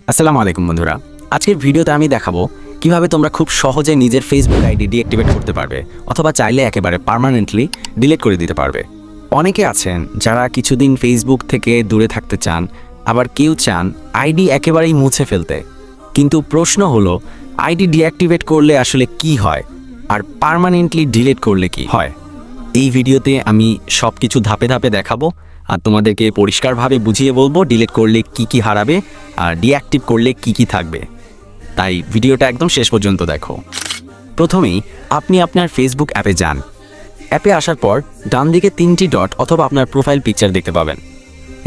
আসসালামু আলাইকুম বন্ধুরা, আজকের ভিডিওতে আমি দেখাবো কিভাবে তোমরা খুব সহজে নিজের ফেসবুক আইডি ডিঅ্যাক্টিভেট করতে পারবে অথবা চাইলে একেবারে পার্মানেন্টলি ডিলিট করে দিতে পারবে। অনেকে আছেন যারা কিছুদিন ফেসবুক থেকে দূরে থাকতে চান, আবার কেউ চান আইডি একেবারেই মুছে ফেলতে। কিন্তু প্রশ্ন হলো, আইডি ডিঅ্যাক্টিভেট করলে আসলে কি হয় আর পার্মানেন্টলি ডিলিট করলে কি হয়। এই ভিডিওতে আমি সব কিছু ধাপে ধাপে দেখাবো আর তোমাদেরকে পরিষ্কারভাবে বুঝিয়ে বলবো ডিলিট করলে কি কি হারাবে আর ডিঅ্যাক্টিভ করলে কি কি থাকবে। তাই ভিডিওটা একদম শেষ পর্যন্ত দেখো। প্রথমেই আপনি আপনার ফেসবুক অ্যাপে যান। অ্যাপে আসার পর ডান দিকে 3টি ডট অথবা আপনার প্রোফাইল পিকচার দেখতে পাবেন,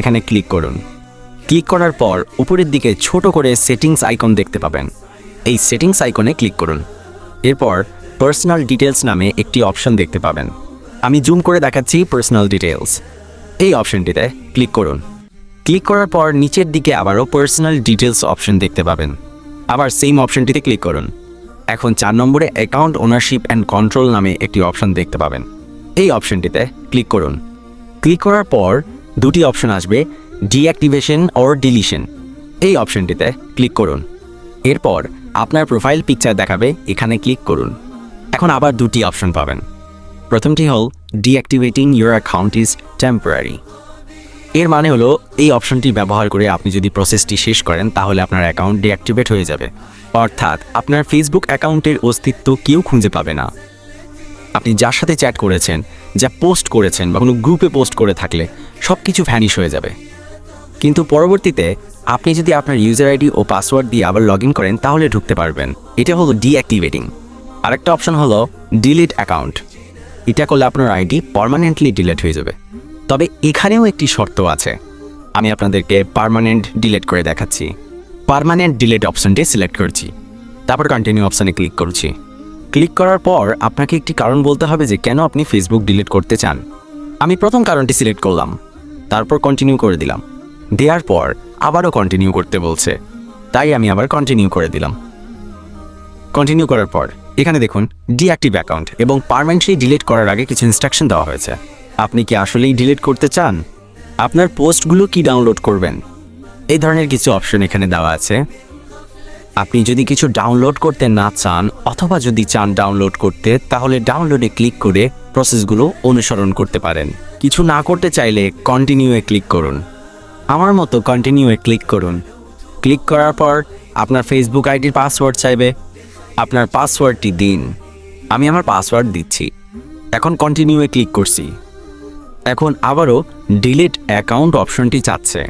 এখানে ক্লিক করুন। ক্লিক করার পর উপরের দিকে ছোট করে সেটিংস আইকন দেখতে পাবেন, এই সেটিংস আইকনে ক্লিক করুন। এরপর পার্সোনাল ডিটেলস নামে একটি অপশন দেখতে পাবেন, আমি জুম করে দেখাচ্ছি পার্সোনাল ডিটেলস। এই অপশনটিতে ক্লিক করুন। ক্লিক করার পর নিচের দিকে আবারও পার্সোনাল ডিটেলস অপশন দেখতে পাবেন, আবার সেম অপশনটিতে ক্লিক করুন। এখন 4 নম্বরে অ্যাকাউন্ট ওনারশিপ অ্যান্ড কন্ট্রোল নামে একটি অপশন দেখতে পাবেন, এই অপশনটিতে ক্লিক করুন। ক্লিক করার পর দুটি অপশন আসবে, ডিঅ্যাক্টিভেশন অর ডিলিশন, এই অপশনটিতে ক্লিক করুন। এরপর আপনার প্রোফাইল পিকচার দেখাবে, এখানে ক্লিক করুন। এখন আবার দুটি অপশন পাবেন, প্রথমটি হল ডিঅ্যাক্টিভেটিং ইউর অ্যাকাউন্ট ইজ টেম্পোরারি। এর মানে হলো এই অপশনটি ব্যবহার করে আপনি যদি প্রসেসটি শেষ করেন তাহলে আপনার অ্যাকাউন্ট ডিঅ্যাক্টিভেট হয়ে যাবে, অর্থাৎ আপনার ফেসবুক অ্যাকাউন্টের অস্তিত্ব কেউ খুঁজে পাবে না। আপনি যার সাথে চ্যাট করেছেন, যা পোস্ট করেছেন বা কোনো গ্রুপে পোস্ট করে থাকলে সব কিছু ভ্যানিশ হয়ে যাবে। কিন্তু পরবর্তীতে আপনি যদি আপনার ইউজার আইডি ও পাসওয়ার্ড দিয়ে আবার লগ ইন করেন তাহলে ঢুকতে পারবেন, এটা হলো ডিঅ্যাক্টিভেটিং। আরেকটা অপশন হলো ডিলিট অ্যাকাউন্ট, এটা করলে আপনার আইডি পার্মানেন্টলি ডিলিট হয়ে যাবে। তবে এখানেও একটি শর্ত আছে, আমি আপনাদেরকে পার্মানেন্ট ডিলিট করে দেখাচ্ছি। পার্মানেন্ট ডিলিট অপশনটি সিলেক্ট করছি, তারপর কন্টিনিউ অপশনে ক্লিক করছি। ক্লিক করার পর আপনাকে একটি কারণ বলতে হবে যে কেন আপনি ফেসবুক ডিলিট করতে চান। আমি প্রথম কারণটি সিলেক্ট করলাম, তারপর কন্টিনিউ করে দিলাম। দেওয়ার পর আবারও কন্টিনিউ করতে বলছে, তাই আমি আবার কন্টিনিউ করে দিলাম। কন্টিনিউ করার পর এখানে দেখুন ডিঅ্যাক্টিভ অ্যাকাউন্ট এবং পার্মানেন্টলি ডিলিট করার আগে কিছু ইনস্ট্রাকশন দেওয়া হয়েছে। আপনি কি আসলেই ডিলিট করতে চান? আপনার পোস্টগুলো কি ডাউনলোড করবেন? এই ধরনের কিছু অপশন এখানে দেওয়া আছে। আপনি যদি কিছু ডাউনলোড করতে না চান অথবা যদি চান ডাউনলোড করতে, তাহলে ডাউনলোডে ক্লিক করে প্রসেসগুলো অনুসরণ করতে পারেন। কিছু না করতে চাইলে কন্টিনিউয়ে ক্লিক করুন। আমার মতো কন্টিনিউয়ে ক্লিক করুন। ক্লিক করার পর আপনার ফেসবুক আইডির পাসওয়ার্ড চাইবে, আপনার পাসওয়ার্ডটি দিন। আমি আমার পাসওয়ার্ড দিচ্ছি, এখন কন্টিনিউয়ে ক্লিক করছি। এখন আবারও ডিলিট অ্যাকাউন্ট অপশনটি চাচ্ছে,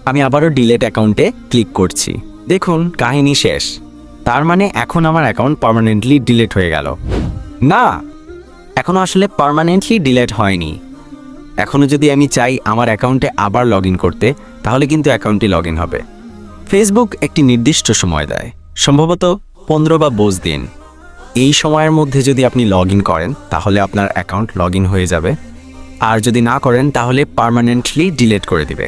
আমি আবারও ডিলিট অ্যাকাউন্টে ক্লিক করছি। দেখুন কাহিনী শেষ, তার মানে এখন আমার অ্যাকাউন্ট পার্মানেন্টলি ডিলিট হয়ে গেল। না, এখনও আসলে পার্মানেন্টলি ডিলিট হয়নি। এখনও যদি আমি চাই আমার অ্যাকাউন্টে আবার লগ ইন করতে, তাহলে কিন্তু অ্যাকাউন্টটি লগ ইন হবে। ফেসবুক একটি নির্দিষ্ট সময় দেয়, সম্ভবত 15 বা 20 দিন। এই সময়ের মধ্যে যদি আপনি লগ ইন করেন তাহলে আপনার অ্যাকাউন্ট লগ ইন হয়ে যাবে, আর যদি না করেন তাহলে পার্মানেন্টলি ডিলিট করে দিবে।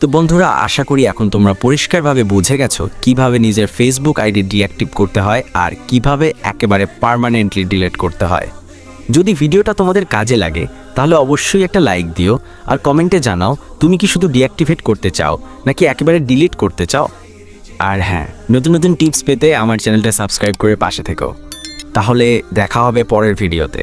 তো বন্ধুরা, আশা করি এখন তোমরা পরিষ্কারভাবে বুঝে গেছো কিভাবে নিজের ফেসবুক আইডি ডিঅ্যাক্টিভ করতে হয় আর কিভাবে একেবারে পার্মানেন্টলি ডিলিট করতে হয়। যদি ভিডিওটা তোমাদের কাজে লাগে তাহলে অবশ্যই একটা লাইক দিও আর কমেন্টে জানাও তুমি কি শুধু ডিঅ্যাক্টিভেট করতে চাও নাকি একেবারে ডিলিট করতে চাও। আর হ্যাঁ, নতুন নতুন টিপস পেতে আমার চ্যানেলটা সাবস্ক্রাইব করে পাশে থেকো। তাহলে দেখা হবে পরের ভিডিওতে।